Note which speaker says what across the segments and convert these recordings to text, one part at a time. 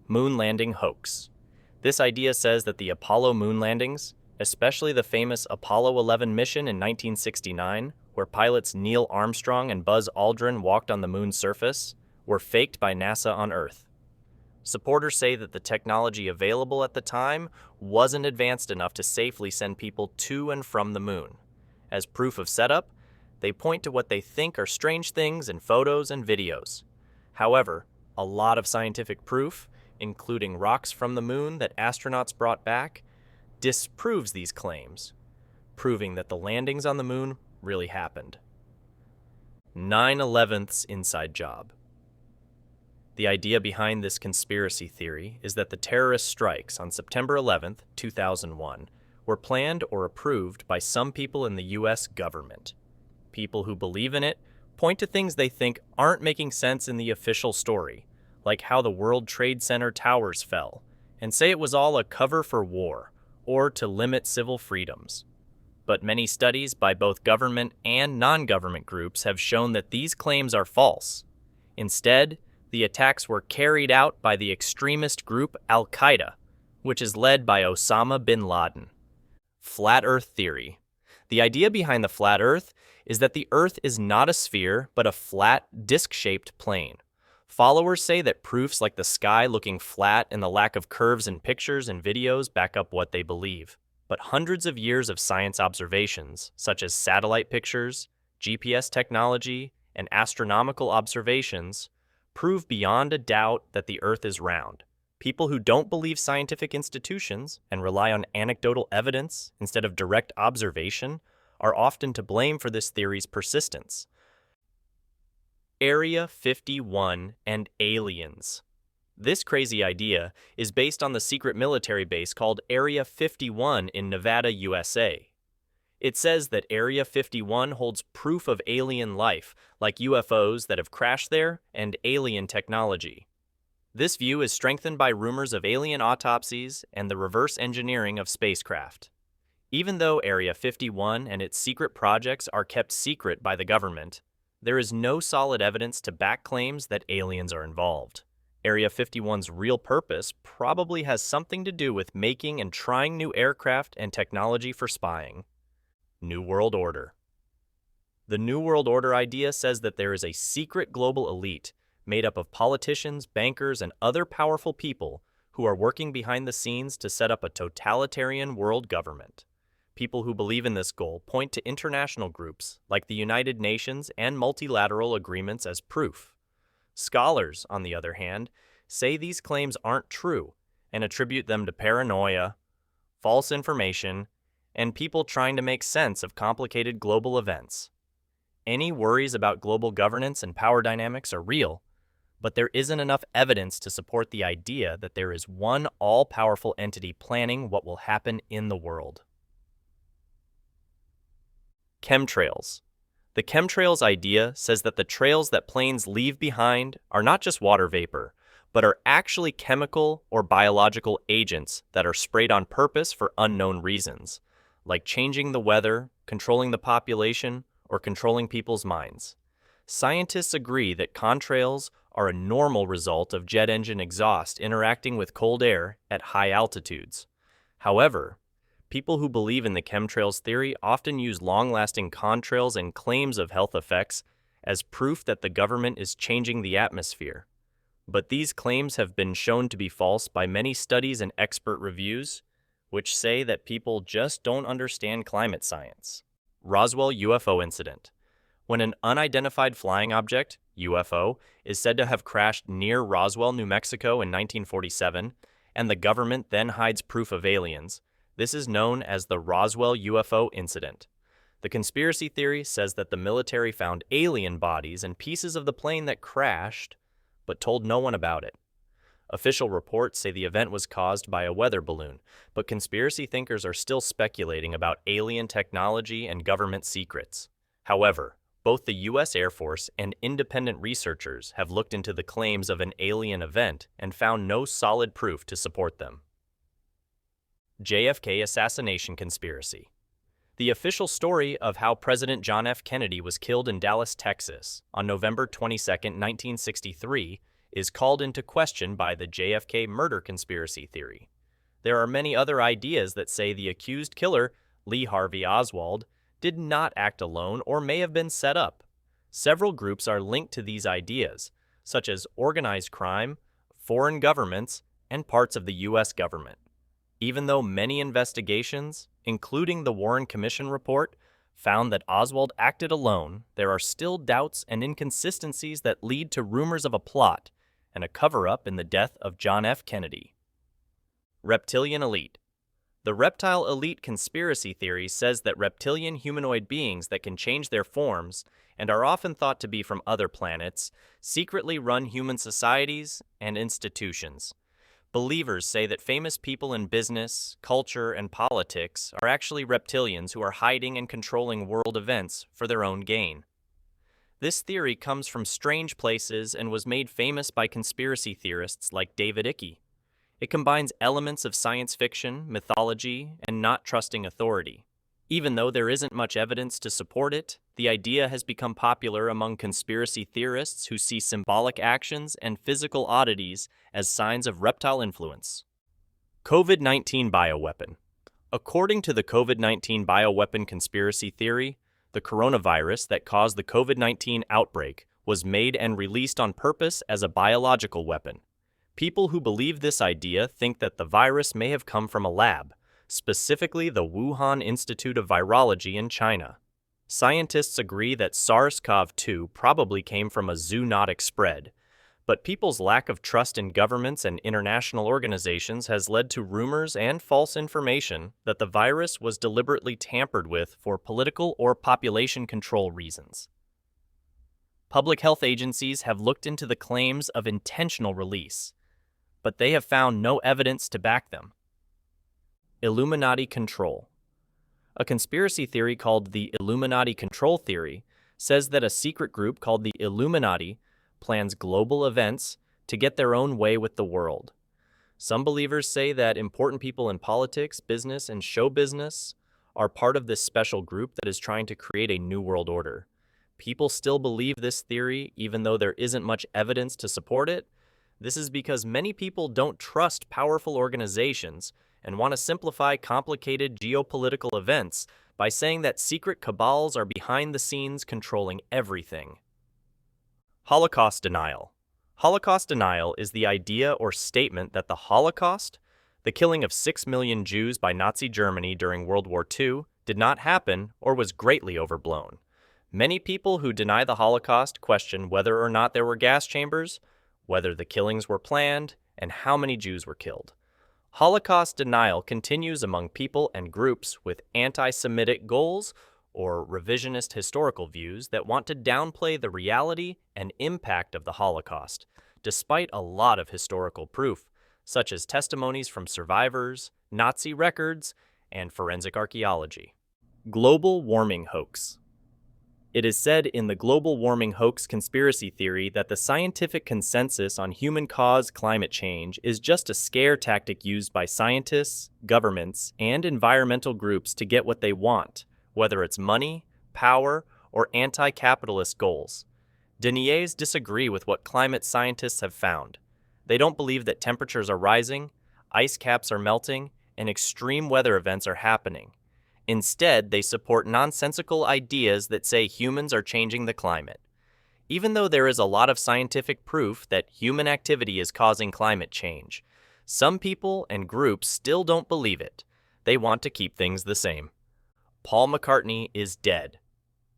Speaker 1: Moon landing hoax. This idea says that the Apollo moon landings, especially the famous Apollo 11 mission in 1969, where pilots Neil Armstrong and Buzz Aldrin walked on the moon's surface, were faked by NASA on Earth. Supporters say that the technology available at the time wasn't advanced enough to safely send people to and from the moon. As proof of setup, they point to what they think are strange things in photos and videos. However, a lot of scientific proof, including rocks from the moon that astronauts brought back, disproves these claims, proving that the landings on the moon really happened. 9/11's inside job. The idea behind this conspiracy theory is that the terrorist strikes on September 11, 2001, were planned or approved by some people in the U.S. government. People who believe in it point to things they think aren't making sense in the official story, like how the World Trade Center towers fell, and say it was all a cover for war, or to limit civil freedoms. But many studies by both government and non-government groups have shown that these claims are false. Instead, the attacks were carried out by the extremist group Al-Qaeda, which is led by Osama bin Laden. Flat Earth theory. The idea behind the flat Earth is that the Earth is not a sphere, but a flat, disc-shaped plane. Followers say that proofs like the sky looking flat and the lack of curves in pictures and videos back up what they believe. But hundreds of years of science observations, such as satellite pictures, GPS technology, and astronomical observations, prove beyond a doubt that the Earth is round. People who don't believe scientific institutions and rely on anecdotal evidence instead of direct observation are often to blame for this theory's persistence. Area 51 and aliens. This crazy idea is based on the secret military base called Area 51 in Nevada, USA. It says that Area 51 holds proof of alien life, like UFOs that have crashed there and alien technology. This view is strengthened by rumors of alien autopsies and the reverse engineering of spacecraft. Even though Area 51 and its secret projects are kept secret by the government, there is no solid evidence to back claims that aliens are involved. Area 51's real purpose probably has something to do with making and trying new aircraft and technology for spying. New World Order. The New World Order idea says that there is a secret global elite made up of politicians, bankers, and other powerful people who are working behind the scenes to set up a totalitarian world government. People who believe in this goal point to international groups like the United Nations and multilateral agreements as proof. Scholars, on the other hand, say these claims aren't true and attribute them to paranoia, false information, and people trying to make sense of complicated global events. Any worries about global governance and power dynamics are real, but there isn't enough evidence to support the idea that there is one all-powerful entity planning what will happen in the world. Chemtrails. The chemtrails idea says that the trails that planes leave behind are not just water vapor, but are actually chemical or biological agents that are sprayed on purpose for unknown reasons, like changing the weather, controlling the population, or controlling people's minds. Scientists agree that contrails are a normal result of jet engine exhaust interacting with cold air at high altitudes. However, people who believe in the chemtrails theory often use long-lasting contrails and claims of health effects as proof that the government is changing the atmosphere. But these claims have been shown to be false by many studies and expert reviews, which say that people just don't understand climate science. Roswell UFO incident. When an unidentified flying object, UFO, is said to have crashed near Roswell, New Mexico in 1947, and the government then hides proof of aliens, this is known as the Roswell UFO incident. The conspiracy theory says that the military found alien bodies and pieces of the plane that crashed, but told no one about it. Official reports say the event was caused by a weather balloon, but conspiracy thinkers are still speculating about alien technology and government secrets. However, both the U.S. Air Force and independent researchers have looked into the claims of an alien event and found no solid proof to support them. JFK assassination conspiracy. The official story of how President John F. Kennedy was killed in Dallas, Texas, on November 22, 1963, is called into question by the JFK murder conspiracy theory. There are many other ideas that say the accused killer, Lee Harvey Oswald, did not act alone or may have been set up. Several groups are linked to these ideas, such as organized crime, foreign governments, and parts of the U.S. government. Even though many investigations, including the Warren Commission report, found that Oswald acted alone, there are still doubts and inconsistencies that lead to rumors of a plot and a cover-up in the death of John F. Kennedy. Reptilian elite. The reptile elite conspiracy theory says that reptilian humanoid beings that can change their forms and are often thought to be from other planets secretly run human societies and institutions. Believers say that famous people in business, culture, and politics are actually reptilians who are hiding and controlling world events for their own gain. This theory comes from strange places and was made famous by conspiracy theorists like David Icke. It combines elements of science fiction, mythology, and not trusting authority. Even though there isn't much evidence to support it, the idea has become popular among conspiracy theorists who see symbolic actions and physical oddities as signs of reptile influence. COVID-19 bioweapon. According to the COVID-19 bioweapon conspiracy theory, the coronavirus that caused the COVID-19 outbreak was made and released on purpose as a biological weapon. People who believe this idea think that the virus may have come from a lab, specifically the Wuhan Institute of Virology in China. Scientists agree that SARS-CoV-2 probably came from a zoonotic spread, but people's lack of trust in governments and international organizations has led to rumors and false information that the virus was deliberately tampered with for political or population control reasons. Public health agencies have looked into the claims of intentional release, but they have found no evidence to back them. Illuminati control. A conspiracy theory called the Illuminati control theory says that a secret group called the Illuminati plans global events to get their own way with the world. Some believers say that important people in politics, business, and show business are part of this special group that is trying to create a new world order. People still believe this theory even though there isn't much evidence to support it. This is because many people don't trust powerful organizations and want to simplify complicated geopolitical events by saying that secret cabals are behind the scenes controlling everything. Holocaust denial. Holocaust denial is the idea or statement that the Holocaust, the killing of 6 million Jews by Nazi Germany during World War II, did not happen or was greatly overblown. Many people who deny the Holocaust question whether or not there were gas chambers, whether the killings were planned, and how many Jews were killed. Holocaust denial continues among people and groups with anti-Semitic goals or revisionist historical views that want to downplay the reality and impact of the Holocaust, despite a lot of historical proof, such as testimonies from survivors, Nazi records, and forensic archaeology. Global warming hoax. It is said in the global warming hoax conspiracy theory that the scientific consensus on human-caused climate change is just a scare tactic used by scientists, governments, and environmental groups to get what they want, whether it's money, power, or anti-capitalist goals. Deniers disagree with what climate scientists have found. They don't believe that temperatures are rising, ice caps are melting, and extreme weather events are happening. Instead, they support nonsensical ideas that say humans are changing the climate. Even though there is a lot of scientific proof that human activity is causing climate change, some people and groups still don't believe it. They want to keep things the same. Paul McCartney is dead.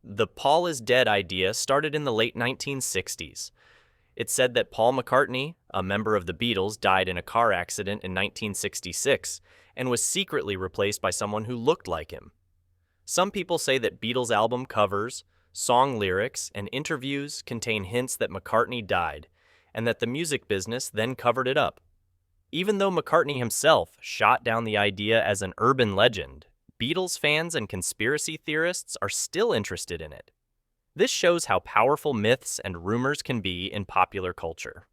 Speaker 1: The Paul is dead idea started in the late 1960s. It said that Paul McCartney, a member of the Beatles, died in a car accident in 1966 and was secretly replaced by someone who looked like him. Some people say that Beatles album covers, song lyrics, and interviews contain hints that McCartney died, and that the music business then covered it up. Even though McCartney himself shot down the idea as an urban legend, Beatles fans and conspiracy theorists are still interested in it. This shows how powerful myths and rumors can be in popular culture.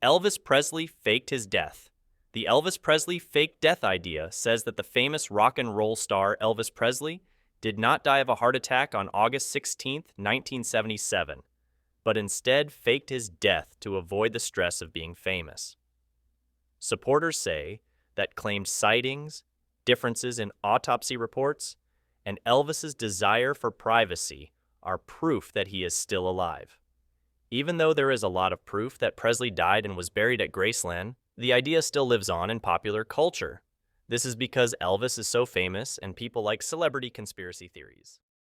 Speaker 1: Elvis Presley faked his death. The Elvis Presley fake death idea says that the famous rock and roll star Elvis Presley did not die of a heart attack on August 16, 1977, but instead faked his death to avoid the stress of being famous. Supporters say that claimed sightings, differences in autopsy reports, and Elvis's desire for privacy are proof that he is still alive. Even though there is a lot of proof that Presley died and was buried at Graceland, the idea still lives on in popular culture. This is because Elvis is so famous and people like celebrity conspiracy theories.